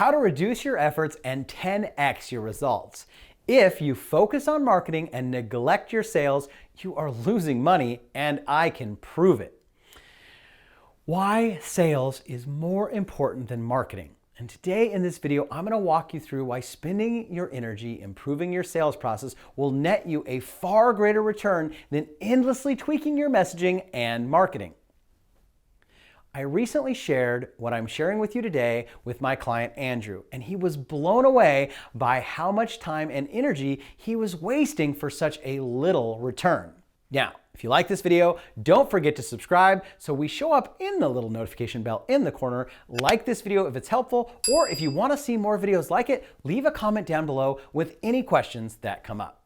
how to reduce your efforts and 10x your results. If you focus on marketing and neglect your sales, you are losing money, and I can prove it. Why sales is more important than marketing. And today in this video, I'm going to walk you through why spending your energy improving your sales process will net you a far greater return than endlessly tweaking your messaging and marketing. I recently shared what I'm sharing with you today with my client Andrew, and he was blown away by how much time and energy he was wasting for such a little return. Now, if you like this video, don't forget to subscribe so we show up in the little notification bell in the corner. Like this video if it's helpful, or if you want to see more videos like it, leave a comment down below with any questions that come up.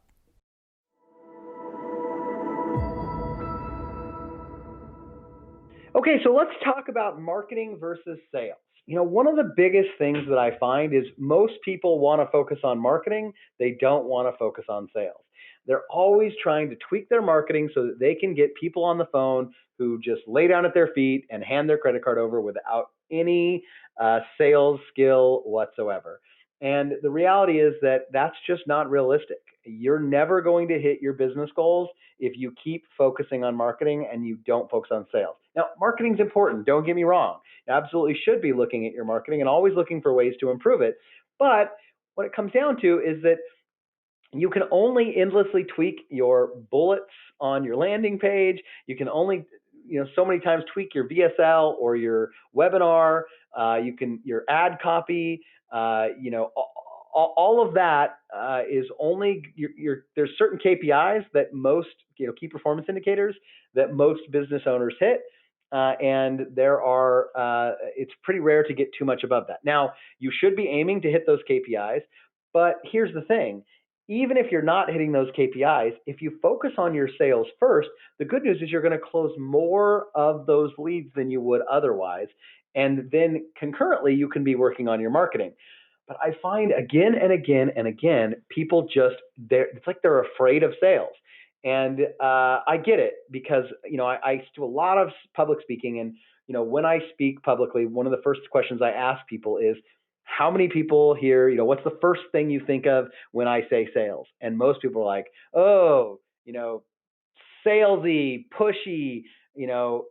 Okay, so let's talk about marketing versus sales. One of the biggest things that I find is most people want to focus on marketing. They don't want to focus on sales. They're always trying to tweak their marketing so that they can get people on the phone who just lay down at their feet and hand their credit card over without any sales skill whatsoever. And the reality is that that's just not realistic. You're never going to hit your business goals if you keep focusing on marketing and you don't focus on sales. Now, marketing is important. Don't get me wrong. You absolutely should be looking at your marketing and always looking for ways to improve it. But what it comes down to is that you can only endlessly tweak your bullets on your landing page. You can only so many times tweak your VSL or your webinar. Your ad copy. All of that is only there's certain KPIs that most key performance indicators that most business owners hit. And it's pretty rare to get too much above that. Now, you should be aiming to hit those KPIs, but here's the thing. Even if you're not hitting those KPIs, if you focus on your sales first, the good news is you're going to close more of those leads than you would otherwise. And then concurrently, you can be working on your marketing. But I find again and again and again, people it's like they're afraid of sales. And I get it because, I do a lot of public speaking. And, when I speak publicly, one of the first questions I ask people is, how many people here, what's the first thing you think of when I say sales? And most people are like, oh, salesy, pushy, no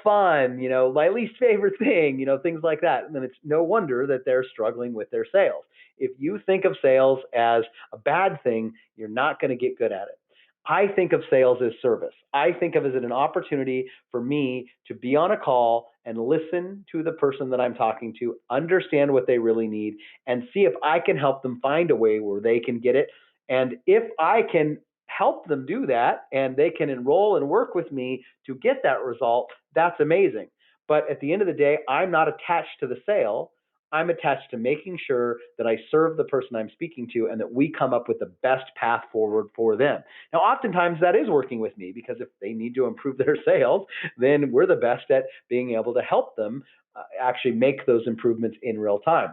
fun, my least favorite thing, things like that. And then it's no wonder that they're struggling with their sales. If you think of sales as a bad thing, you're not going to get good at it. I think of sales as service. I think of it as an opportunity for me to be on a call and listen to the person that I'm talking to, understand what they really need, and see if I can help them find a way where they can get it. And if I can help them do that and they can enroll and work with me to get that result, that's amazing. But at the end of the day, I'm not attached to the sale. I'm attached to making sure that I serve the person I'm speaking to and that we come up with the best path forward for them. Now, oftentimes that is working with me because if they need to improve their sales, then we're the best at being able to help them actually make those improvements in real time.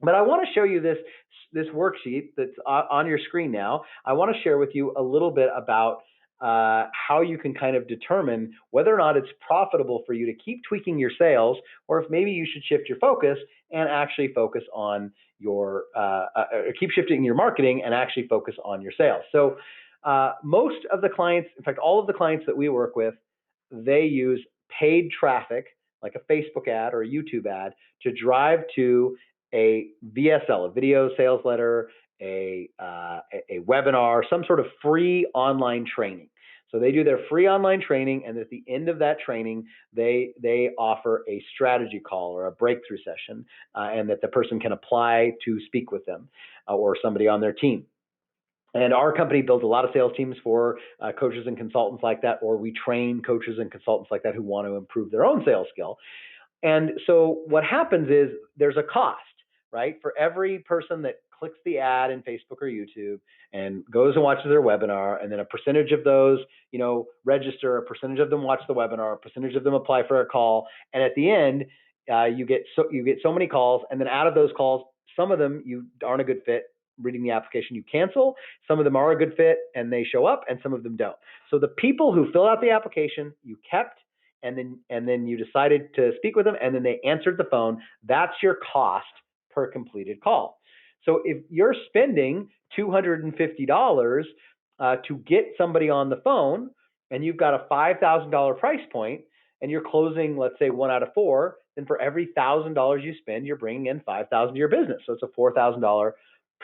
But I want to show you this worksheet that's on your screen now. I want to share with you a little bit about how you can kind of determine whether or not it's profitable for you to keep tweaking your sales, or if maybe you should shift your focus and actually focus on your keep shifting your marketing and actually focus on your sales. So most of the clients, in fact, all of the clients that we work with, they use paid traffic like a Facebook ad or a YouTube ad to drive to a VSL, a video sales letter, a webinar, some sort of free online training. So they do their free online training, and at the end of that training, they offer a strategy call or a breakthrough session, and that the person can apply to speak with them or somebody on their team. And our company builds a lot of sales teams for coaches and consultants like that, or we train coaches and consultants like that who want to improve their own sales skill. And so what happens is there's a cost, right? For every person that clicks the ad in Facebook or YouTube and goes and watches their webinar, and then a percentage of those, register, a percentage of them watch the webinar, a percentage of them apply for a call, and at the end, you get so many calls, and then out of those calls, some of them you aren't a good fit. Reading the application, you cancel. Some of them are a good fit and they show up, and some of them don't. So the people who fill out the application, you kept. and then you decided to speak with them, and then they answered the phone. That's your cost per completed call. So if you're spending $250 to get somebody on the phone, and you've got a $5,000 price point, and you're closing, let's say, 1 out of 4, then for every $1,000 you spend, you're bringing in $5,000 to your business. So it's a $4,000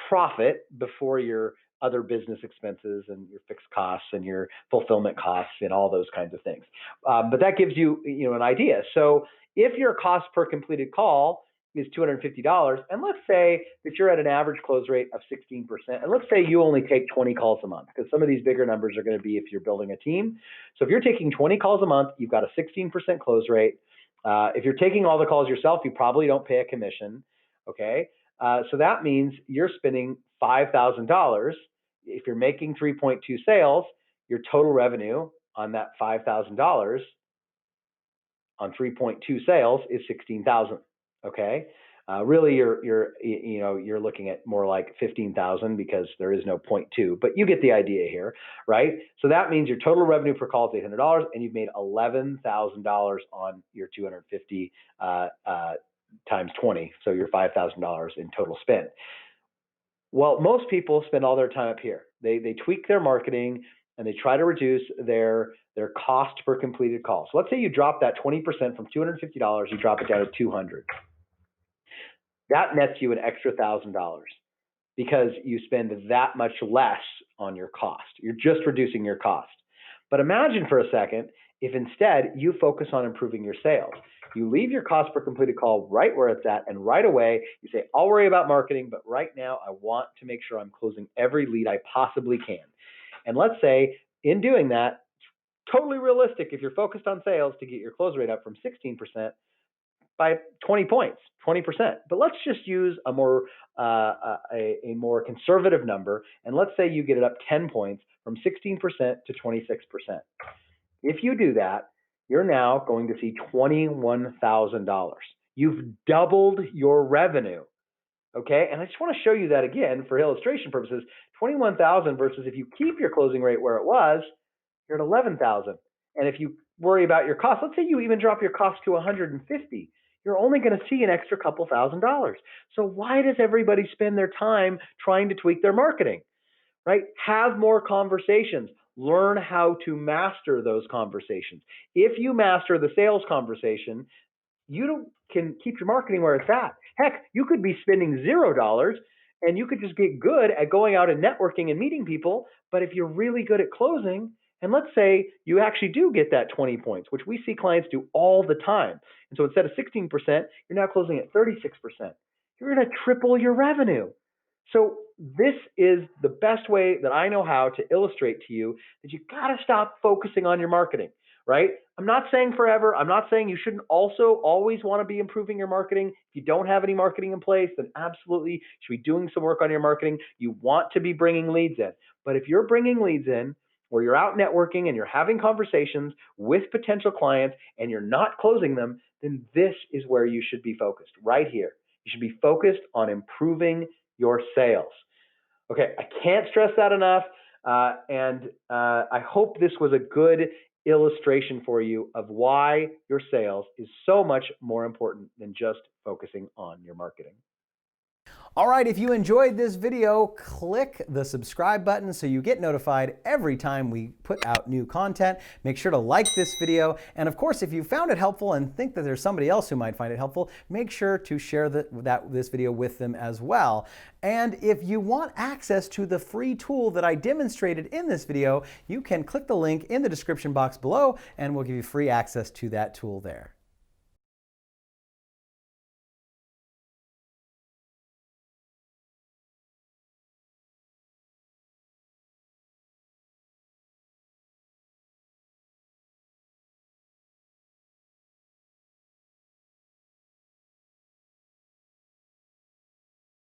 profit before your other business expenses and your fixed costs and your fulfillment costs and all those kinds of things. But that gives you, an idea. So if your cost per completed call is $250, and let's say that you're at an average close rate of 16%, and let's say you only take 20 calls a month, because some of these bigger numbers are going to be if you're building a team. So if you're taking 20 calls a month, you've got a 16% close rate. If you're taking all the calls yourself, you probably don't pay a commission. Okay, so that means you're spending $5,000. If you're making 3.2 sales, your total revenue on that $5,000 on 3.2 sales is $16,000. Okay, really you're looking at more like 15,000 because there is no 0.2, but you get the idea here, right? So that means your total revenue per call is $800, and you've made $11,000 on your 250 times 20, so your $5,000 in total spend. Well, most people spend all their time up here. They tweak their marketing and they try to reduce their cost per completed call. So let's say you drop that 20% from $250, you drop it down to $200. That nets you an extra $1,000 because you spend that much less on your cost. You're just reducing your cost. But imagine for a second if instead you focus on improving your sales. You leave your cost per completed call right where it's at, and right away you say, I'll worry about marketing, but right now I want to make sure I'm closing every lead I possibly can. And let's say in doing that, totally realistic if you're focused on sales to get your close rate up from 16% by 20 points, 20%. But let's just use a more conservative number, and let's say you get it up 10 points from 16% to 26%. If you do that, you're now going to see $21,000. You've doubled your revenue. Okay, and I just want to show you that again for illustration purposes. 21,000 versus if you keep your closing rate where it was, you're at 11,000. And if you worry about your cost, let's say you even drop your cost to 150, you're only going to see an extra couple $1,000. So why does everybody spend their time trying to tweak their marketing? Right? Have more conversations. Learn how to master those conversations. If you master the sales conversation, you can keep your marketing where it's at. Heck, you could be spending $0 and you could just get good at going out and networking and meeting people. But if you're really good at closing, and let's say you actually do get that 20 points, which we see clients do all the time. And so instead of 16%, you're now closing at 36%. You're going to triple your revenue. So this is the best way that I know how to illustrate to you that you got to stop focusing on your marketing, right? I'm not saying forever. I'm not saying you shouldn't also always want to be improving your marketing. If you don't have any marketing in place, then absolutely you should be doing some work on your marketing. You want to be bringing leads in. But if you're bringing leads in, or you're out networking and you're having conversations with potential clients and you're not closing them, then this is where you should be focused, right here. You should be focused on improving your sales. Okay, I can't stress that enough. And I hope this was a good illustration for you of why your sales is so much more important than just focusing on your marketing. All right, if you enjoyed this video, click the subscribe button so you get notified every time we put out new content. Make sure to like this video. And of course, if you found it helpful and think that there's somebody else who might find it helpful, make sure to share this video with them as well. And if you want access to the free tool that I demonstrated in this video, you can click the link in the description box below and we'll give you free access to that tool there.